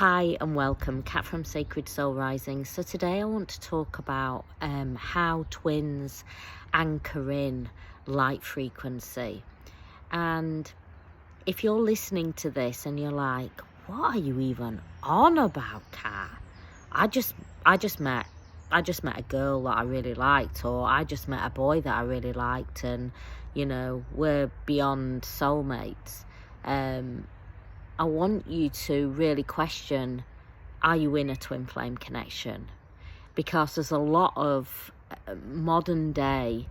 Hi and welcome, Kat from Sacred Soul Rising. So today I want to talk about how twins anchor in light frequency. And if you're listening to this and you're like, what are you even on about, Kat? I just met a girl that I really liked, or I just met a boy that I really liked, and we're beyond soulmates. I want you to really question, are you in a twin flame connection? Because there's a lot of modern day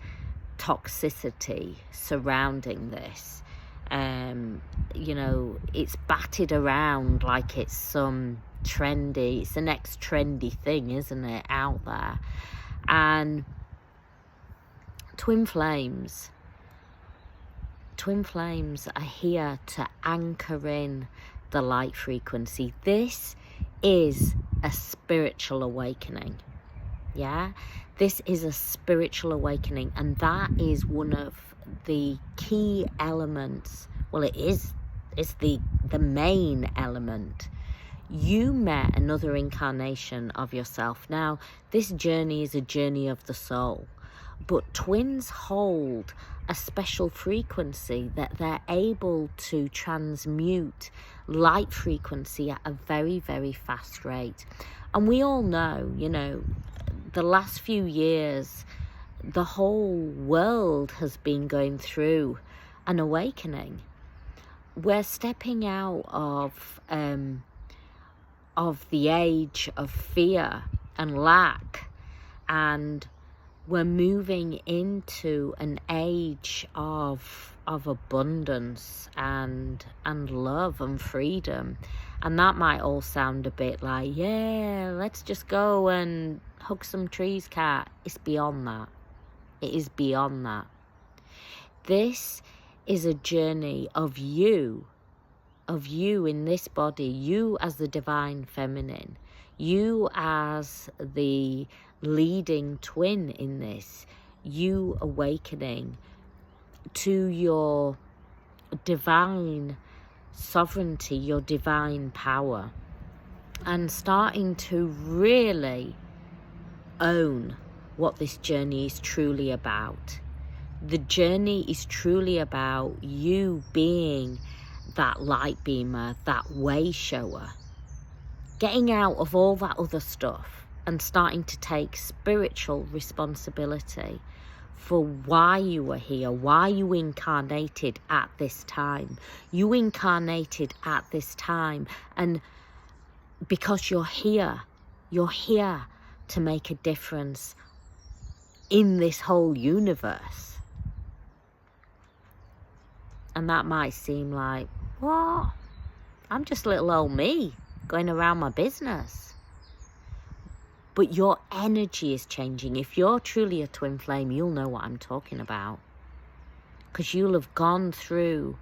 toxicity surrounding this. It's batted around like it's some it's the next trendy thing, isn't it, out there? And twin flames are here to anchor in the light frequency. This is a spiritual awakening. Yeah, this is a spiritual awakening, and that is one of the key elements. Well, it's the main element. You met another incarnation of yourself. Now, this journey is a journey of the soul, but twins hold a special frequency that they're able to transmute light frequency at a very, very fast rate. And we all know, the last few years, the whole world has been going through an awakening. We're stepping out of the age of fear and lack, and we're moving into an age of abundance and love and freedom. And that might all sound a bit like, yeah, let's just go and hug some trees, Kat. It's beyond that. It is beyond that. This is a journey of you in this body, you as the divine feminine, you as the leading twin in this, you awakening to your divine sovereignty, your divine power, and starting to really own what this journey is truly about. The journey is truly about you being that light beamer, that way shower, getting out of all that other stuff and starting to take spiritual responsibility for why you were here, why you incarnated at this time. You incarnated at this time, and because you're here to make a difference in this whole universe. And that might seem like, what? I'm just little old me going around my business. But your energy is changing. If you're truly a twin flame, you'll know what I'm talking about. Because you'll have gone through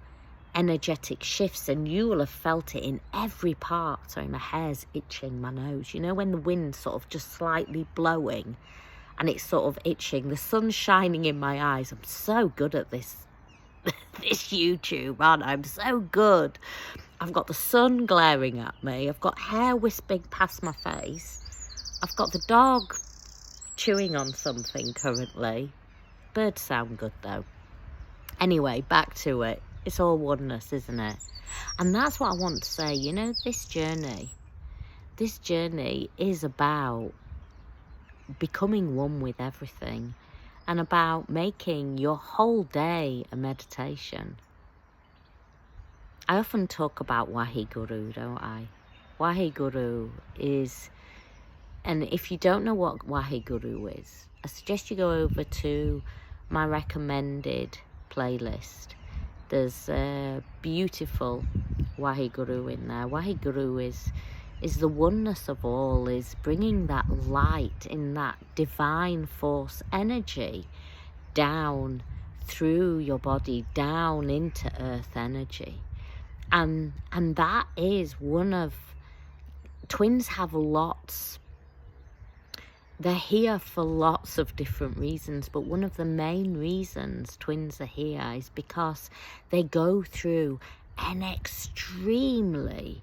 energetic shifts and you will have felt it in every part. Sorry, my hair's itching, my nose. You know when the wind's sort of just slightly blowing and it's sort of itching. The sun's shining in my eyes. I'm so good at this YouTube, aren't I? I'm so good. I've got the sun glaring at me. I've got hair wisping past my face. I've got the dog chewing on something currently. Birds sound good though. Anyway, back to it. It's all oneness, isn't it? And that's what I want to say. This journey is about becoming one with everything, and about making your whole day a meditation. I often talk about Waheguru, don't I? Waheguru is, and if you don't know what Waheguru is, I suggest you go over to my recommended playlist. There's a beautiful Waheguru in there. Waheguru is the oneness of all, is bringing that light in that divine force energy down through your body, down into earth energy. And that is one of, twins have lots, they're here for lots of different reasons, but one of the main reasons twins are here is because they go through an extremely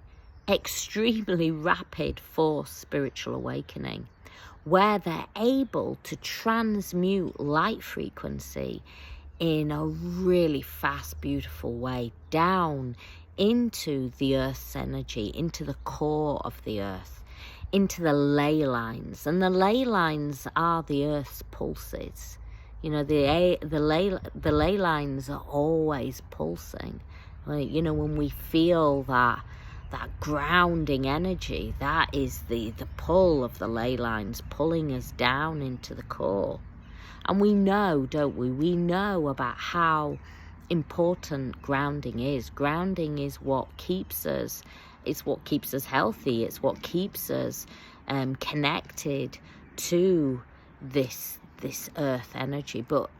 extremely rapid force spiritual awakening, where they're able to transmute light frequency in a really fast, beautiful way down into the Earth's energy, into the core of the Earth, into the ley lines. And the ley lines are the Earth's pulses. You know, the ley lines are always pulsing. You know, when we feel that grounding energy, that is the pull of the ley lines pulling us down into the core. And we know, don't we? We know about how important grounding is. Grounding is what keeps us. It's what keeps us healthy. It's what keeps us connected to this earth energy. But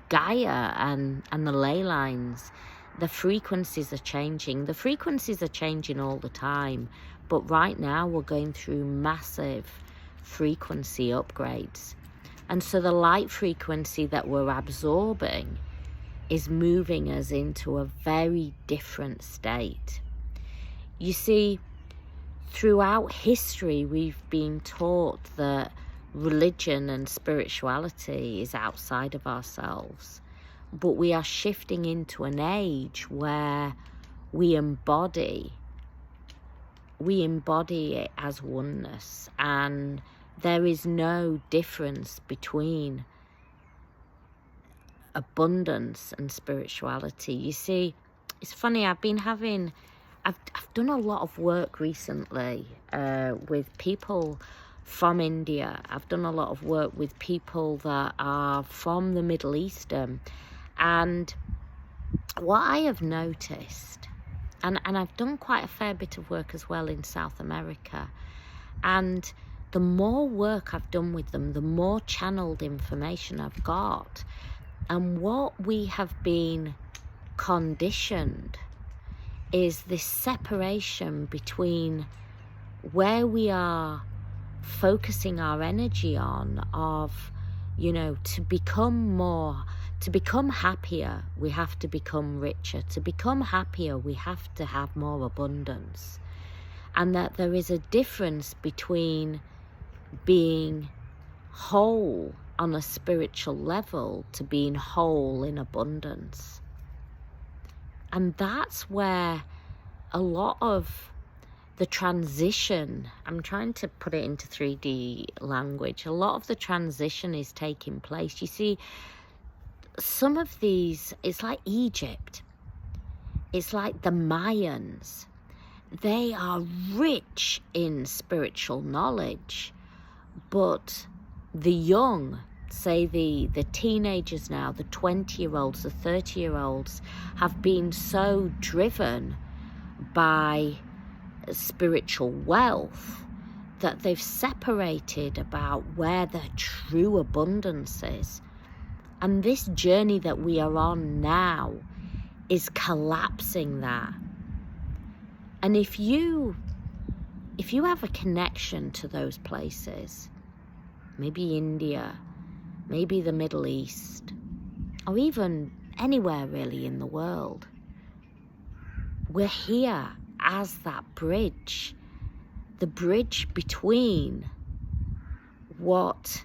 Gaia and the ley lines, the frequencies are changing. The frequencies are changing all the time. But right now we're going through massive frequency upgrades. And so the light frequency that we're absorbing is moving us into a very different state. You see, throughout history, we've been taught that religion and spirituality is outside of ourselves. But we are shifting into an age where we embody it as oneness, and there is no difference between abundance and spirituality. You see, it's funny, I've done a lot of work recently with people from India. I've done a lot of work with people that are from the Middle East. And what I have noticed, and I've done quite a fair bit of work as well in South America, and the more work I've done with them, the more channeled information I've got. And what we have been conditioned is this separation between where we are focusing our energy on of, you know, to become happier, we have to become richer. To become happier, we have to have more abundance. And that there is a difference between being whole on a spiritual level to being whole in abundance. And that's where a lot of the transition, I'm trying to put it into 3D language, a lot of the transition is taking place. You see, some of these, it's like Egypt, it's like the Mayans. They are rich in spiritual knowledge, but the young, say the teenagers now, the 20-year-olds, the 30-year-olds, have been so driven by spiritual wealth that they've separated about where their true abundance is. And this journey that we are on now is collapsing that. And if you have a connection to those places, maybe India, maybe the Middle East, or even anywhere really in the world, we're here as that bridge, the bridge between what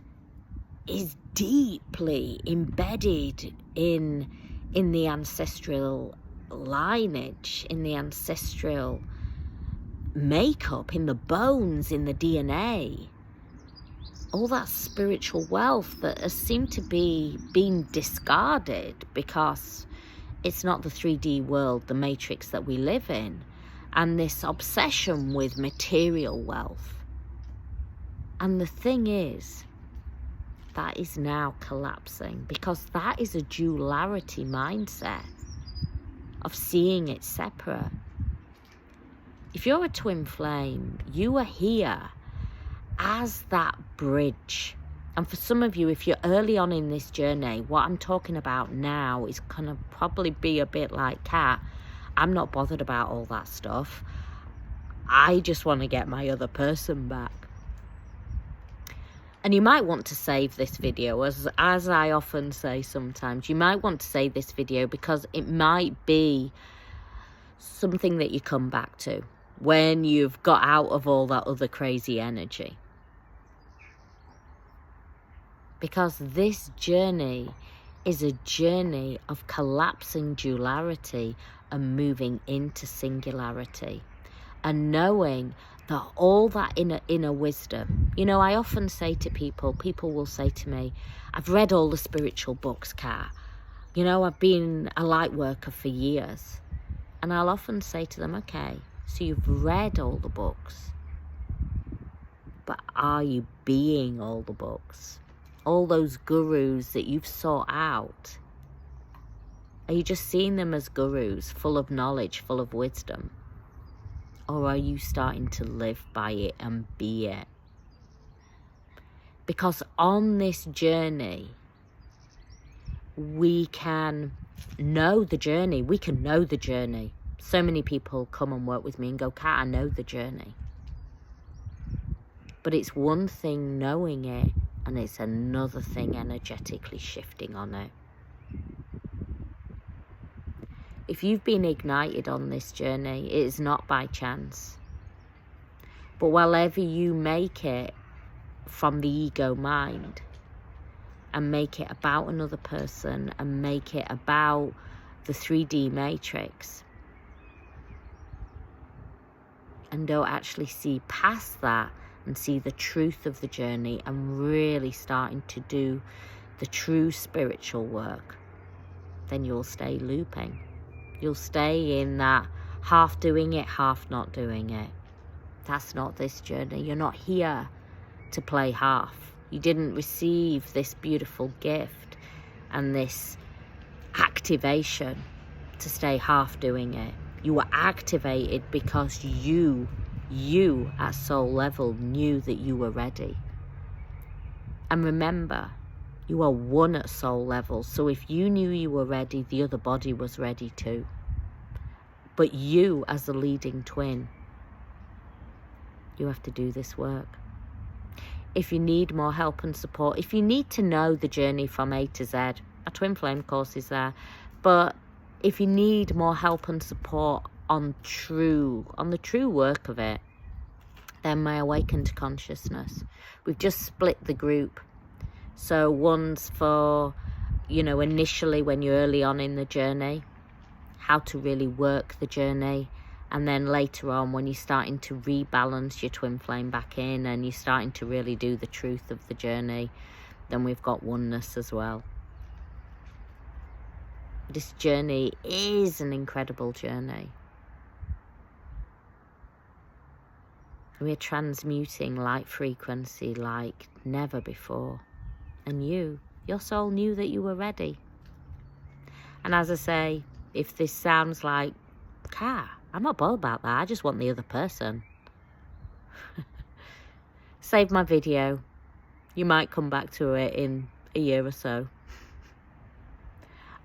is deeply embedded in the ancestral lineage, in the ancestral makeup, in the bones, in the DNA, all that spiritual wealth that has seemed to be being discarded because it's not the 3D world, the matrix that we live in, and this obsession with material wealth. And the thing is, that is now collapsing, because that is a duality mindset of seeing it separate. If you're a twin flame, you are here as that bridge. And for some of you, if you're early on in this journey, what I'm talking about now is going to probably be a bit like Kat. I'm not bothered about all that stuff. I just want to get my other person back. And you might want to save this video, as I often say sometimes, you might want to save this video because it might be something that you come back to. when you've got out of all that other crazy energy. Because this journey is a journey of collapsing duality and moving into singularity. And knowing that all that inner wisdom, you know, I often say to people will say to me, I've read all the spiritual books, Kat. You know, I've been a light worker for years. And I'll often say to them, okay, so you've read all the books, but are you being all the books? All those gurus that you've sought out, are you just seeing them as gurus, full of knowledge, full of wisdom? Or are you starting to live by it and be it? Because on this journey, we can know the journey. We can know the journey. So many people come and work with me and go, Kat, I know the journey. But it's one thing knowing it, and it's another thing energetically shifting on it. If you've been ignited on this journey, it is not by chance. But wherever you make it from the ego mind, and make it about another person, and make it about the 3D matrix, and don't actually see past that and see the truth of the journey and really starting to do the true spiritual work, then you'll stay looping. You'll stay in that half doing it, half not doing it. That's not this journey. You're not here to play half. You didn't receive this beautiful gift and this activation to stay half doing it. You were activated because you at soul level knew that you were ready. And remember, you are one at soul level. So if you knew you were ready, the other body was ready too. But you, as the leading twin, you have to do this work. If you need more help and support, if you need to know the journey from A to Z, a Twin Flame course is there. But if you need more help and support on the true work of it, then my Awakened Consciousness. We've just split the group. So one's for, you know, initially when you're early on in the journey, how to really work the journey. And then later on when you're starting to rebalance your twin flame back in and you're starting to really do the truth of the journey, then we've got oneness as well. This journey is an incredible journey. We're transmuting light frequency like never before. And your soul knew that you were ready. And as I say, if this sounds like, Kat, I'm not bothered about that, I just want the other person. Save my video. You might come back to it in a year or so.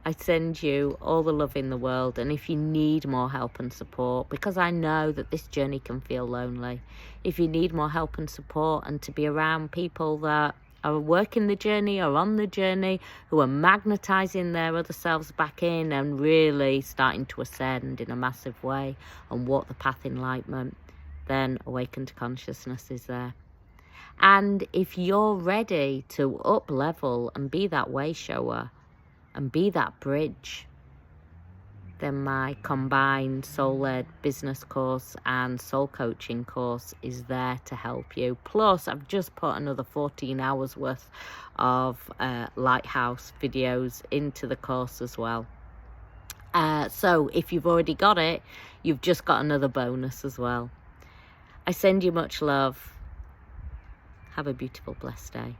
I send you all the love in the world, and if you need more help and support, because I know that this journey can feel lonely, if you need more help and support and to be around people that are working the journey or on the journey, who are magnetizing their other selves back in and really starting to ascend in a massive way and walk the path enlightenment, then Awakened Consciousness is there. And if you're ready to up level and be that way shower and be that bridge, then my combined soul-led business course and soul coaching course is there to help you. Plus, I've just put another 14 hours worth of Lighthouse videos into the course as well. So if you've already got it, you've just got another bonus as well. I send you much love. Have a beautiful, blessed day.